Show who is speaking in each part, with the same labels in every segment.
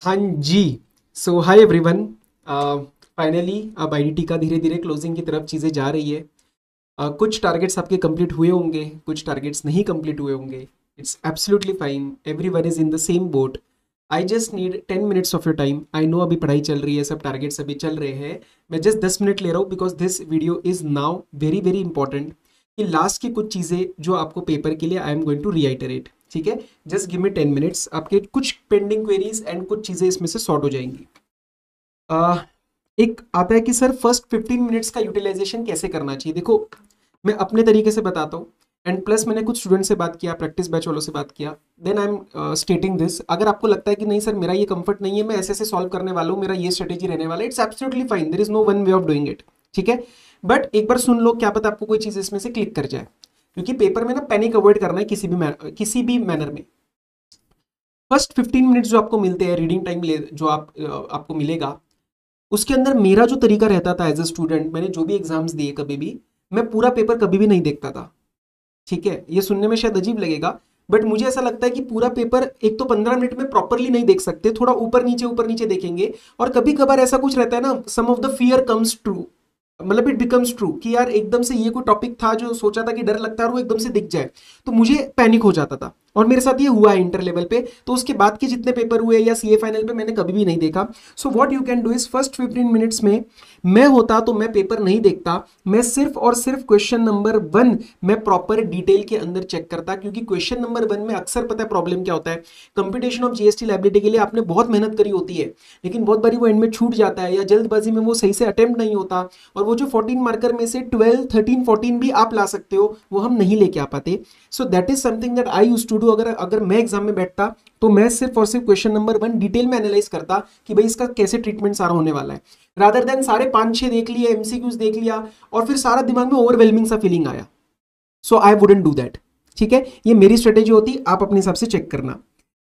Speaker 1: हाँ जी। सो hi everyone. Finally अब IDT का धीरे धीरे क्लोजिंग की तरफ चीज़ें जा रही है। कुछ टारगेट्स आपके कंप्लीट हुए होंगे, कुछ टारगेट्स नहीं कंप्लीट हुए होंगे। It's absolutely fine, everyone is in the same boat. I just need 10 minutes of your time. I know अभी पढ़ाई चल रही है, सब टारगेट्स अभी चल रहे हैं। मैं जस्ट 10 मिनट ले रहा हूँ because this video is now very very important. कि लास्ट की कुछ चीज़ें जो आपको पेपर के लिए I am going to reiterate. ठीक है, जस्ट गिव मी 10 मिनट्स, आपके कुछ पेंडिंग क्वेरीज एंड कुछ चीज़ें इसमें से सॉर्ट हो जाएंगी। अह, एक आता है कि सर फर्स्ट 15 मिनट्स का यूटिलाइजेशन कैसे करना चाहिए। देखो, मैं अपने तरीके से बताता हूँ एंड प्लस मैंने कुछ स्टूडेंट से बात किया, प्रैक्टिस बैच वालों से बात किया। Then I am stating this. अगर आपको लगता है कि नहीं सर मेरा ये कंफर्ट नहीं है, मैं ऐसे ऐसे सॉल्व करने वाला हूँ, मेरा ये स्ट्रेटेजी रहने वाला है, it's absolutely fine, there is no one way of doing it. ठीक है, बट एक बार सुन लो, क्या पता आपको कोई चीज़ इसमें से क्लिक कर जाए। क्योंकि पेपर में ना पैनिक अवॉइड करना है किसी भी मैनर में। फर्स्ट 15 मिनट्स जो आपको मिलते हैं रीडिंग टाइम जो आपको मिलेगा, उसके अंदर मेरा जो तरीका रहता था एज अ स्टूडेंट, मैंने जो भी एग्जाम्स दिए कभी भी, मैं पूरा पेपर कभी भी नहीं देखता था। ठीक है, ये सुनने में शायद अजीब लगेगा, बट मुझे ऐसा लगता है कि पूरा पेपर एक तो 15 मिनट में प्रॉपरली नहीं देख सकते, थोड़ा ऊपर नीचे देखेंगे। और कभी कभार ऐसा कुछ रहता है ना, some of the fear comes true, मतलब इट बिकम्स ट्रू कि यार एकदम से ये कोई टॉपिक था जो सोचा था कि डर लगता है और वो एकदम से दिख जाए, तो मुझे पैनिक हो जाता था। और मेरे साथ ये हुआ है इंटर लेवल पे। तो उसके बाद के जितने पेपर हुए या सीए फाइनल पे मैंने कभी भी नहीं देखा। So what you can do is first 15 minutes में मैं होता तो मैं पेपर नहीं देखता, मैं सिर्फ और सिर्फ क्वेश्चन नंबर 1 मैं प्रॉपर डिटेल के अंदर चेक करता। क्योंकि क्वेश्चन नंबर 1 में अक्सर पता है प्रॉब्लम क्या होता है, कंप्यूटेशन ऑफ जीएसटी लायबिलिटी के लिए आपने बहुत मेहनत करी होती है, लेकिन बहुत बारी वो एंड में छूट जाता है या जल्दबाजी में वो सही से अटेम्प्ट नहीं होता। और वो जो 14 मार्कर में से 12 13 14 भी आप ला सकते हो, वो हम नहीं लेके आ पाते। So that is something that I used to do. अगर अगर मैं एग्जाम में बैठता तो मैं सिर्फ और सिर्फ क्वेश्चन नंबर 1 डिटेल में एनालाइज करता कि भाई इसका कैसे ट्रीटमेंट सारा होने वाला है, रादर देन सारे 5-6 देख लिए, एमसीक्यूज देख लिया और फिर सारा दिमाग में ओवरवेलमिंग सा फीलिंग आया। सो आई वुडंट डू दैट। ठीक है, ये मेरी स्ट्रेटेजी होती, आप अपने हिसाब से चेक करना।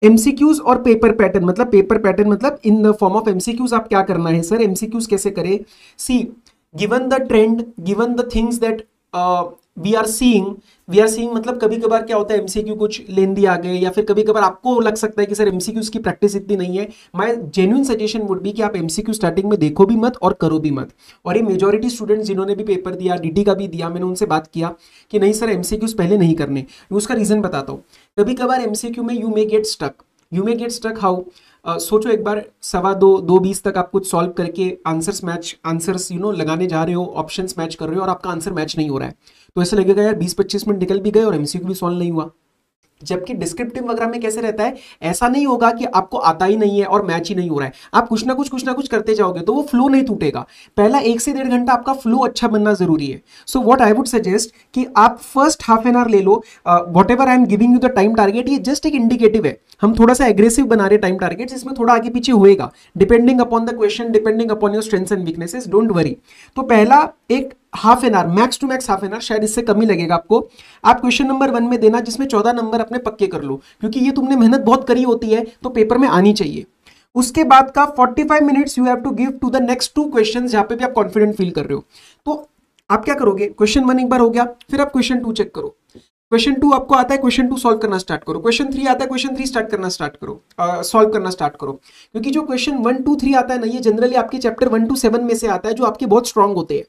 Speaker 1: एमसीक्यूज और पेपर पैटर्न, मतलब पेपर पैटर्न मतलब in the form of MCQs आप क्या करना है सर, एमसीक्यूज कैसे करें। See, given the trend, given the things that we are seeing मतलब कभी कभार क्या होता है एमसीक्यू कुछ लेंदी आ गए, या फिर कभी कभार आपको लग सकता है कि सर एमसीक्यूज की प्रैक्टिस इतनी नहीं है। My genuine suggestion would be कि आप एमसीक्यू स्टार्टिंग में देखो भी मत और करो भी मत। और ये मेजॉरिटी स्टूडेंट्स जिन्होंने भी पेपर दिया, डीटी का भी दिया, मैंने उनसे बात किया कि नहीं सर एमसीक्यूज पहले नहीं करने। उसका रीजन बताता हूँ। कभी कभार एमसीक्यू में you may get stuck how. सोचो एक बार 2:15 तक आप कुछ सॉल्व करके आंसर्स लगाने जा रहे हो, ऑप्शंस मैच कर रहे हो और आपका आंसर मैच नहीं हो रहा है, तो ऐसा लगेगा यार 20-25 मिनट निकल भी गए और एमसीक्यू भी सॉल्व नहीं हुआ। जबकि डिस्क्रिप्टिव वगैरह में कैसे रहता है, ऐसा नहीं होगा कि आपको आता ही नहीं है और मैच ही नहीं हो रहा है, आप कुछ ना कुछ करते जाओगे तो वो फ्लो नहीं टूटेगा। पहला 1 से 1.5 घंटा आपका फ्लो अच्छा बनना जरूरी है। So what I would suggest कि आप फर्स्ट हाफ एन आवर ले लो। Whatever I am giving you the time target, ये जस्ट एक इंडिकेटिव है, हम थोड़ा सा एग्रेसिव बना रहे टाइम टारगेट, इसमें थोड़ा आगे पीछे होएगा depending upon the question, depending upon your strengths and weaknesses, don't worry. तो पहला एक half an hour, max to max half an hour, शायद इससे कम ही लगेगा आपको, आप क्वेश्चन नंबर 1 में देना, जिसमें 14 नंबर अपने पक्के कर लो, क्योंकि ये तुमने मेहनत बहुत करी होती है तो पेपर में आनी चाहिए। उसके बाद का 45 minutes you have to give to the next 2 question जहां पे भी आप कॉन्फिडेंट फील कर रहे हो। तो आप क्या करोगे, क्वेश्चन 1 एक बार हो गया, फिर आप क्वेश्चन 2 चेक करो। क्वेश्चन 2 आपको आता है, क्वेश्चन 2 सॉल्व करना स्टार्ट करो। क्वेश्चन 3 आता है, क्वेश्चन 3 स्टार्ट करो, सॉल्व करना स्टार्ट करो। क्योंकि जो क्वेश्चन 1 2 3 आता है ना, ये जनरली आपके चैप्टर 1 to 7 में से आता है, जो आपके बहुत स्ट्रांग होते हैं।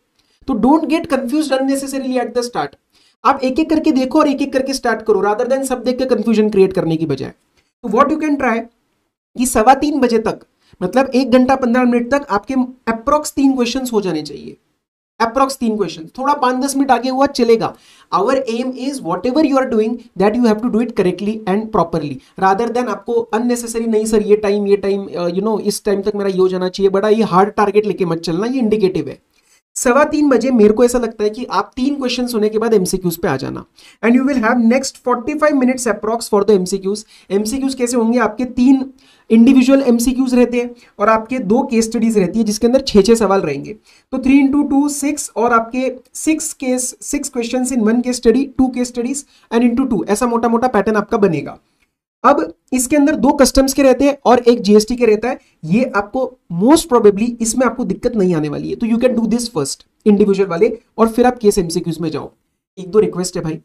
Speaker 1: तो don't get confuse unnecessarily at the start. आप एक एक करके देखो और एक एक करके स्टार्ट करो, रादर देन सब देख के कंफ्यूजन क्रिएट करने की बजाय। तो व्हाट यू कैन ट्राई कि 3:15 बजे तक, मतलब 1 घंटा 15 मिनट तक आपके अप्रोक्स 3 क्वेश्चन हो जाने चाहिए। अप्रोक्स 3 क्वेश्चन, थोड़ा 5-10 मिनट आगे हुआ चलेगा। Our aim is whatever you are doing that you have to do it correctly and properly, rather than आपको अननेसेसरी नहीं सर ये टाइम इस टाइम तक मेरा ये हो जाना चाहिए, बड़ा ये हार्ड टारगेट लेके मत चलना, ये इंडिकेटिव है। 3:15 बजे मेरे को ऐसा लगता है कि आप 3 क्वेश्चन होने के बाद एमसीक्यूज पे आ जाना, and you will have next 45 minutes approx for the MCQs. MCQs कैसे होंगे, आपके 3 इंडिविजुअल एमसीक्यूज रहते हैं और आपके 2 केस स्टडीज रहती है जिसके अंदर 6-6 सवाल रहेंगे। तो 3 into 2 6, और आपके 6 question in 1 case study, 2 case studies and into 2, ऐसा मोटा मोटा पैटर्न आपका बनेगा। अब इसके अंदर 2 कस्टम्स के रहते हैं और एक जीएसटी के रहता है। ये आपको मोस्ट प्रोबेबली इसमें आपको दिक्कत नहीं आने वाली है, तो you can do this first individual वाले, और फिर आप केस एमसीक्यूज में जाओ। 1-2 रिक्वेस्ट है भाई,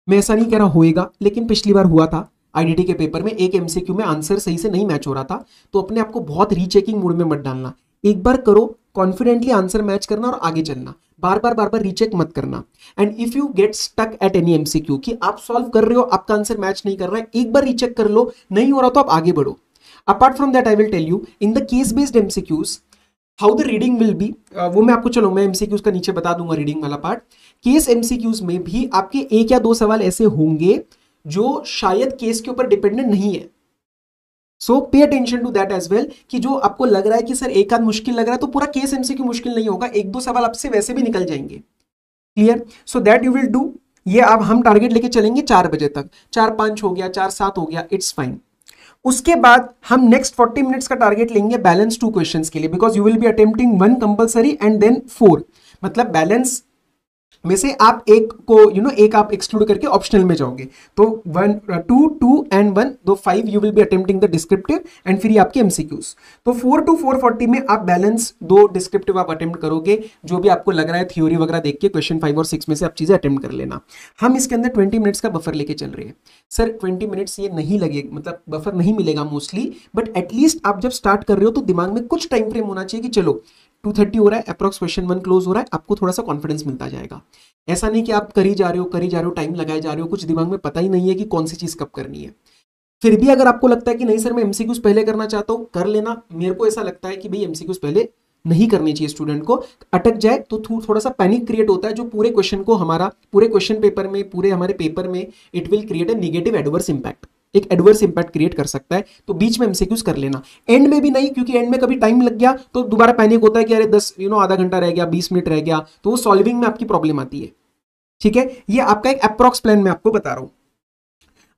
Speaker 1: मैं ऐसा नहीं कह रहा होएगा, लेकिन पिछली बार हुआ था, आईडीटी के पेपर में एक एमसीक्यू में आंसर सही से नहीं मैच हो रहा था, तो अपने आप को बहुत रीचेकिंग मूड में मत डालना। एक बार करो, कॉन्फिडेंटली आंसर मैच करना और आगे चलना, बार बार रीचेक मत करना। And if you get stuck at any MCQ कि आप सॉल्व कर रहे हो, आपका आंसर मैच नहीं कर रहा है, एक बार रीचेक कर लो, नहीं हो रहा तो आप आगे बढ़ो। Apart from that I will tell you in the case based MCQs how the reading will be, वो मैं आपको, चलो मैं एमसीक्यूज का नीचे बता दूंगा रीडिंग वाला पार्ट। केस एमसीक्यूज में भी आपके एक या दो सवाल ऐसे होंगे जो शायद केस के ऊपर डिपेंडेंट नहीं है, so pay attention to that as well, कि जो आपको लग रहा है कि सर एक आध मुश्किल लग रहा है, तो पूरा केस एमसीक्यू मुश्किल नहीं होगा, एक दो सवाल आपसे वैसे भी निकल जाएंगे। Clear? So that you will do. ये अब हम टारगेट लेके चलेंगे 4 बजे तक, 4-5 हो गया, 4-7 हो गया, इट्स फाइन। उसके बाद हम नेक्स्ट 40 मिनट्स का टारगेट लेंगे बैलेंस 2 क्वेश्चंस के लिए, because you will be attempting 1 compulsory and then 4, मतलब बैलेंस में से आप एक को एक आप एक्सक्लूड करके ऑप्शनल में जाओगे, तो 2 एंड 1, दो 5 you will be attempting the descriptive and फिर आपके एमसीक्यूज। तो 4 to 4:40 में आप बैलेंस 2 डिस्क्रिप्टिव आप अटेम्प्ट करोगे, जो भी आपको लग रहा है थ्योरी वगैरह देख के क्वेश्चन 5 और 6 में से आप चीजें अटेम्प्ट कर लेना। हम इसके अंदर 20 मिनट्स का बफर लेके चल रहे हैं। सर 20 मिनट्स ये नहीं लगेगा, मतलब बफर नहीं मिलेगा मोस्टली, बट एटलीस्ट आप जब स्टार्ट कर रहे हो तो दिमाग में कुछ टाइम फ्रेम होना चाहिए कि चलो 2:30 हो रहा है, अप्रॉक्स क्वेश्चन 1 क्लोज हो रहा है, आपको थोड़ा सा कॉन्फिडेंस मिलता जाएगा। ऐसा नहीं कि आप करी जा रहे हो, टाइम लगाए जा रहे हो, कुछ दिमाग में पता ही नहीं है कि कौन सी चीज कब करनी है। फिर भी अगर आपको लगता है कि नहीं सर मैं एमसीक्यूज पहले करना चाहता हूं, कर लेना। मेरे को ऐसा लगता है कि भाई एमसीक्यूज पहले नहीं करनी चाहिए, स्टूडेंट को अटक जाए तो थोड़ा सा पैनिक क्रिएट होता है, जो पूरे क्वेश्चन को हमारा पूरे क्वेश्चन पेपर में, पूरे हमारे पेपर में it will create a negative adverse impact, एक एडवर्स इंपैक्ट क्रिएट कर सकता है। तो बीच में एमसीक्यूज कर लेना, एंड में भी नहीं, क्योंकि एंड में कभी टाइम लग गया तो दोबारा पैनिक होता है कि अरे 10 आधा घंटा रह गया, 20 मिनट रह गया, तो वो सॉल्विंग में आपकी प्रॉब्लम आती है। ठीक है, ये आपका एक अप्रॉक्स प्लान मैं आपको बता रहा हूं।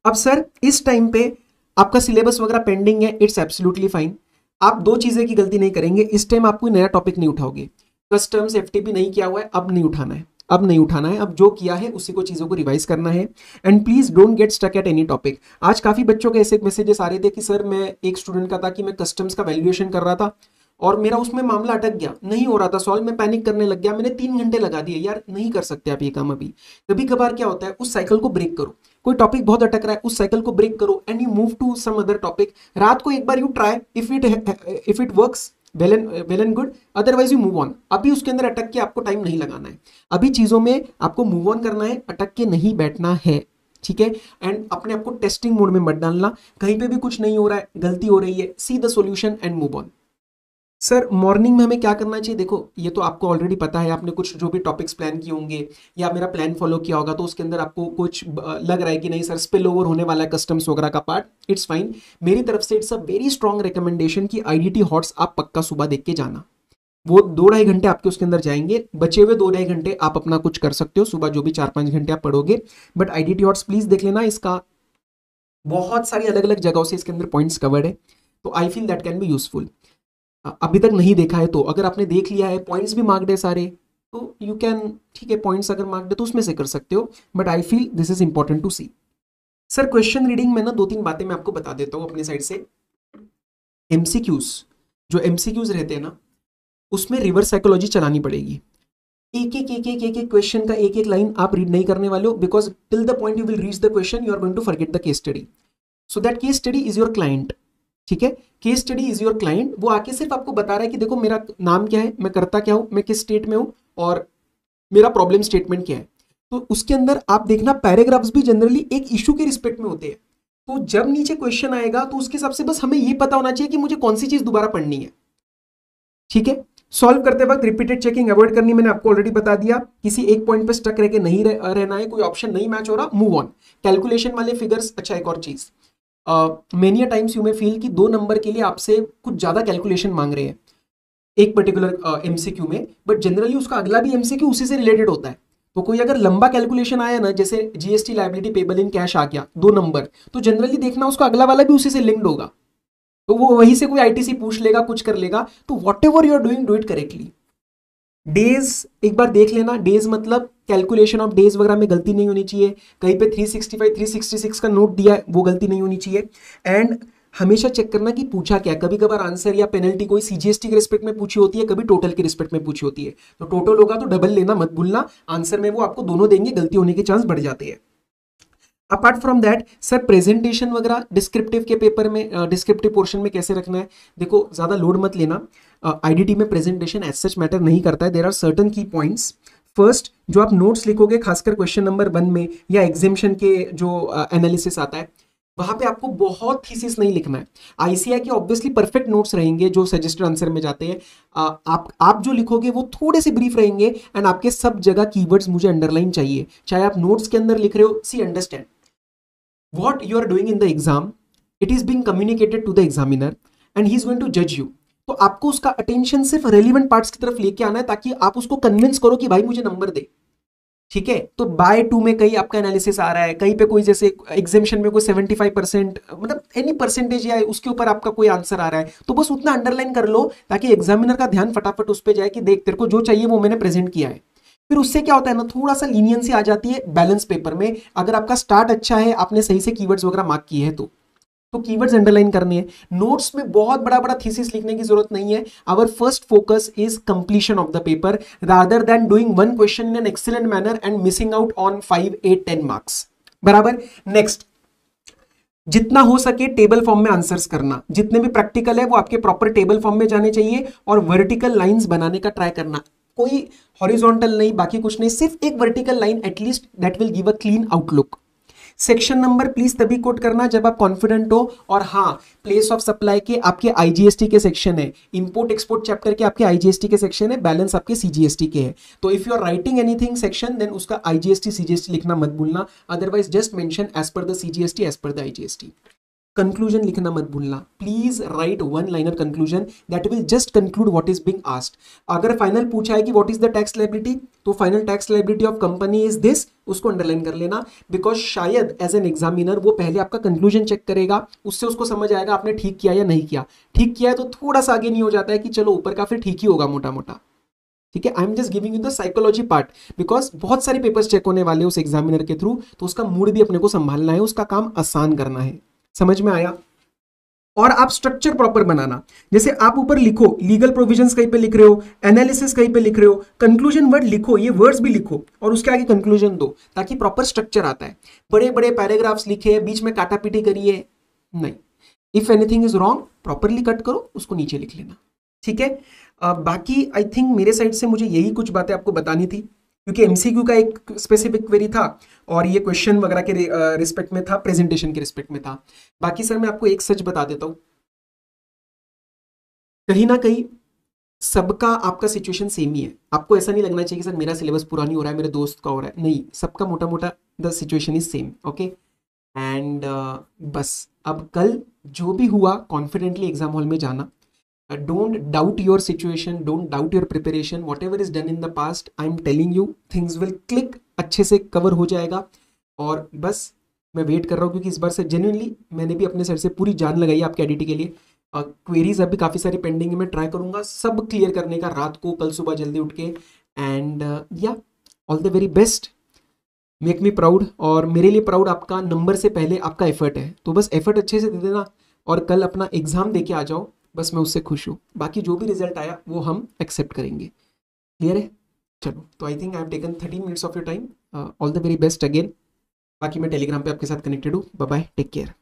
Speaker 1: अब सर इस टाइम पे आपका सिलेबस वगैरह पेंडिंग है, इट्स एब्सोल्युटली फाइन। आप 2 चीजें की गलती नहीं करेंगे, इस टाइम आप कोई नया टॉपिक नहीं उठाओगे। कस्टम्स एफटीपी नहीं किया हुआ है, अब नहीं उठाना है, अब नहीं उठाना है, अब जो किया है उसी को चीजों को रिवाइज करना है। And please don't get stuck at any topic. आज काफी बच्चों के ऐसे मैसेजेस आ रहे थे कि सर मैं, एक स्टूडेंट का था कि मैं कस्टम्स का वैल्यूएशन कर रहा था और मेरा उसमें मामला अटक गया, नहीं हो रहा था सॉल्व, मैं पैनिक करने लग गया, मैंने 3 घंटे लगा दिए। यार नहीं कर सकते आप ये काम अभी। कभी कभार क्या होता है, उस साइकिल को ब्रेक करो। कोई टॉपिक बहुत अटक रहा है, उस साइकिल को ब्रेक करो and you move to some other topic. रात को एक बार you try, if it works well and good, otherwise you move on. अभी उसके अंदर अटक के आपको टाइम नहीं लगाना है, अभी चीजों में आपको मूव ऑन करना है, अटक के नहीं बैठना है। ठीक है, एंड अपने आपको टेस्टिंग मोड में मत डालना, कहीं पे भी कुछ नहीं हो रहा है, गलती हो रही है, see the solution and move on. Sir morning में हमें क्या करना चाहिए? देखो ये तो आपको ऑलरेडी पता है, आपने कुछ जो भी टॉपिक्स प्लान किए होंगे या मेरा प्लान फॉलो किया होगा, तो उसके अंदर आपको कुछ लग रहा है कि नहीं सर स्पिल ओवर होने वाला है कस्टम्स वगैरह का पार्ट, इट्स फाइन। मेरी तरफ से it's a very strong recommendation कि आईडीटी हॉट्स आप पक्का सुबह देख के जाना। वो 2-2.5 घंटे आपके उसके अंदर जाएंगे, बचे हुए 2-2.5 घंटे आप अपना कुछ कर सकते हो सुबह, जो भी 4-5 घंटे आप पढ़ोगे, बट आईडीटी हॉट्स प्लीज देख लेना। इसका बहुत सारी अलग अलग जगहों से इसके अंदर पॉइंट्स कवर्ड है, तो I feel that can be useful. अभी तक नहीं देखा है तो अगर आपने देख लिया है, पॉइंट्स भी मार्क्ड है सारे, तो यू कैन, ठीक है, पॉइंट्स अगर मार्क्ड है तो उसमें से कर सकते हो, but I feel this is important to see. Sir question reading में ना 2-3 बातें मैं आपको बता देता हूं अपनी साइड से। एमसीक्यूज, जो एमसीक्यूज रहते हैं ना, उसमें रिवर्स साइकोलॉजी चलानी पड़ेगी। एक क्वेश्चन का एक लाइन आप रीड नहीं करने वाले हो, because till the point you will reach the question you are going to forget the case study, so that case study is your client. ठीक है, case study is your client. वो आके सिर्फ आपको बता रहा है कि देखो मेरा नाम क्या है, मैं करता क्या हूं, मैं किस स्टेट में हूं और मेरा प्रॉब्लम स्टेटमेंट क्या है। तो उसके अंदर आप देखना पैराग्राफ्स भी जनरली एक इशू के रिस्पेक्ट में होते हैं, तो जब नीचे क्वेश्चन आएगा तो उसके हिसाब से बस हमें ये पता होना चाहिए कि मुझे कौन सी चीज दोबारा पढ़नी है। ठीक है, सॉल्व करते वक्त रिपीटेड चेकिंग अवॉइड करनी, मैंने आपको ऑलरेडी बता दिया। किसी एक पॉइंट पे स्टक रह के नहीं रहना है, कोई ऑप्शन नहीं मैच हो रहा, मूव ऑन। कैलकुलेशन वाले फिगर्स, अच्छा एक और चीज, मेनी टाइम्स यू में फील कि 2 नंबर के लिए आपसे कुछ ज्यादा कैलकुलेशन मांग रहे हैं एक पर्टिकुलर एमसीक्यू में, बट जनरली उसका अगला भी एमसीक्यू उसी से रिलेटेड होता है। तो कोई अगर लंबा कैलकुलेशन आया ना, जैसे GST liability payable in cash आ गया 2 नंबर, तो जनरली देखना उसका अगला वाला भी उसी से लिंक्ड होगा, तो वो वहीं से कोई आईटीसी पूछ लेगा, कुछ कर लेगा। तो whatever you are doing, do it correctly. डेज एक बार देख लेना, डेज मतलब कैलकुलेशन ऑफ डेज वगैरह में गलती नहीं होनी चाहिए, कहीं पे 365 366 का नोट दिया है वो गलती नहीं होनी चाहिए। एंड हमेशा चेक करना कि पूछा क्या, कभी कभार आंसर या पेनल्टी कोई सीजीएसटी के रिस्पेक्ट में पूछी होती है, कभी टोटल के रिस्पेक्ट में पूछी होती है, तो टोटल होगा तो डबल लेना मत भूलना, आंसर में वो आपको दोनों देंगे, गलती होने के चांस बढ़ जाते हैं। Apart from that sir presentation वगैरह डिस्क्रिप्टिव के पेपर में, डिस्क्रिप्टिव पोर्शन में कैसे रखना है, देखो ज़्यादा लोड मत लेना। आईडीटी में प्रेजेंटेशन एज सच मैटर नहीं करता है, देयर आर सर्टन की पॉइंट्स। फर्स्ट, जो आप नोट्स लिखोगे खासकर क्वेश्चन नंबर 1 में या एग्जामिशन के जो एनालिसिस आता है, वहां पे आपको बहुत थीसिस नहीं लिखना है। आईसीआई के ऑब्वियसली परफेक्ट नोट्स रहेंगे जो सजेस्टेड आंसर में जाते हैं। आप जो लिखोगे वो थोड़े से ब्रीफ रहेंगे एंड आपके सब जगह कीवर्ड्स मुझे अंडरलाइन चाहिए, चाहे आप नोट्स के अंदर लिख रहे हो। सी understand what you are doing in the exam, it is being communicated to the examiner and he is going to judge you। तो आपको उसका अटेंशन सिर्फ रेलिवेंट पार्ट्स की तरफ लेके आना है ताकि आप उसको कन्विंस करो कि भाई मुझे नंबर दे, ठीक है। तो बाय 2 में कहीं आपका एनालिसिस आ रहा है, कहीं पे कोई जैसे एग्जामिशन में कोई 75% मतलब एनी परसेंटेज या उसके ऊपर आपका कोई आंसर आ रहा है, तो बस उतना अंडरलाइन कर लो ताकि एग्जामिनर का ध्यान फटाफट उस पर जाए कि देख तेरे को जो चाहिए वो मैंने प्रेजेंट किया है। फिर उससे क्या होता है ना, थोड़ा सा लीनियंसी आ जाती है बैलेंस पेपर में। अगर आपका स्टार्ट अच्छा है, आपने सही से कीवर्ड्स वगैरह मार्क किए हैं तो कीवर्ड्स अंडरलाइन करने हैं। नोट्स में बहुत बड़ा बड़ा थीसिस लिखने की जरूरत नहीं है। Our first focus is completion of the paper rather than doing one question in an excellent manner and missing out on 5, 8, 10 marks. बराबर। नेक्स्ट, जितना हो सके टेबल फॉर्म में आंसर्स करना, जितने भी प्रैक्टिकल है वो आपके प्रॉपर टेबल फॉर्म में जाने चाहिए और वर्टिकल लाइंस बनाने का ट्राई करना। कोई हॉरिजॉन्टल नहीं, बाकी कुछ नहीं, सिर्फ एक vertical line at least, that will give a clean outlook. Section number please तभी कोट करना जब आप कॉन्फिडेंट हो। और हाँ, प्लेस ऑफ सप्लाई के आपके आईजीएसटी के सेक्शन है, इंपोर्ट एक्सपोर्ट चैप्टर के आपके आईजीएसटी के सेक्शन है, बैलेंस आपके सीजीएसटी के है। तो if you are writing anything section then उसका आईजीएसटी सीजीएसटी लिखना मत भूलना, otherwise just mention as per the CGST, as per the IGST. Conclusion लिखना मत भूलना, please write one liner conclusion that will just conclude what is being asked. अगर final पूछा है कि what is the tax liability, तो final tax liability of company is this, उसको underline कर लेना। बिकॉज शायद एज एन एग्जामिनर वो पहले आपका कंक्लूजन चेक करेगा, उससे उसको समझ आएगा आपने ठीक किया या नहीं किया। ठीक किया है तो थोड़ा सा आगे नहीं हो जाता है कि चलो ऊपर का फिर ठीक ही होगा मोटा मोटा, ठीक है। I am just giving you the psychology part, because बहुत सारे पेपर्स चेक होने वाले उस एग्जामिनर के थ्रू, तो उसका मूड भी अपने को संभालना है, उसका काम आसान करना है। समझ में आया। और आप स्ट्रक्चर प्रॉपर बनाना, जैसे आप ऊपर लिखो लीगल प्रोविजंस कहीं पे लिख रहे हो, एनालिसिस कहीं पे लिख रहे हो, कंक्लूजन वर्ड लिखो, ये वर्ड्स भी लिखो और उसके आगे कंक्लूजन दो, ताकि प्रॉपर स्ट्रक्चर आता है। बड़े बड़े पैराग्राफ्स लिखे, बीच में काटापीटी करिए नहीं। If anything is wrong properly cut करो, उसको नीचे लिख लेना, ठीक है। बाकी आई थिंक मेरे साइड से मुझे यही कुछ बातें आपको बतानी थी, क्योंकि एमसीक्यू का एक स्पेसिफिक क्वेरी था और ये क्वेश्चन वगैरह के रिस्पेक्ट में था, प्रेजेंटेशन के रिस्पेक्ट में था। बाकी सर मैं आपको एक सच बता देता हूं, कहीं ना कहीं सबका आपका सिचुएशन सेम ही है। आपको ऐसा नहीं लगना चाहिए कि सर मेरा सिलेबस पूरा नहीं हो रहा है, मेरे दोस्त का हो रहा है, नहीं, सबका मोटा मोटा the situation is same, okay. And बस अब कल जो भी हुआ कॉन्फिडेंटली एग्जाम हॉल में जाना। Don't doubt your situation, don't doubt your preparation, whatever is done in the past, I'm telling you things will click, अच्छे से कवर हो जाएगा। और बस मैं वेट कर रहा हूँ, क्योंकि इस बार से जेन्युइनली मैंने भी अपने साइड से पूरी जान लगाई आपके एडिटी के लिए। क्वेरीज अभी काफ़ी सारी पेंडिंग है, मैं ट्राई करूँगा सब क्लियर करने का रात को, कल सुबह जल्दी उठ के। एंड या all the very best, make me proud. और मेरे लिए प्राउड आपका नंबर से पहले आपका एफर्ट है, तो बस एफर्ट अच्छे से दे देना और कल अपना एग्जाम दे के आ जाओ, बस मैं उससे खुश हूँ। बाकी जो भी रिजल्ट आया वो हम एक्सेप्ट करेंगे, क्लियर है। चलो, तो I think I have taken 13 minutes of your time. All the very best again. बाकी मैं टेलीग्राम पे आपके साथ कनेक्टेड हूँ। Bye bye, take care.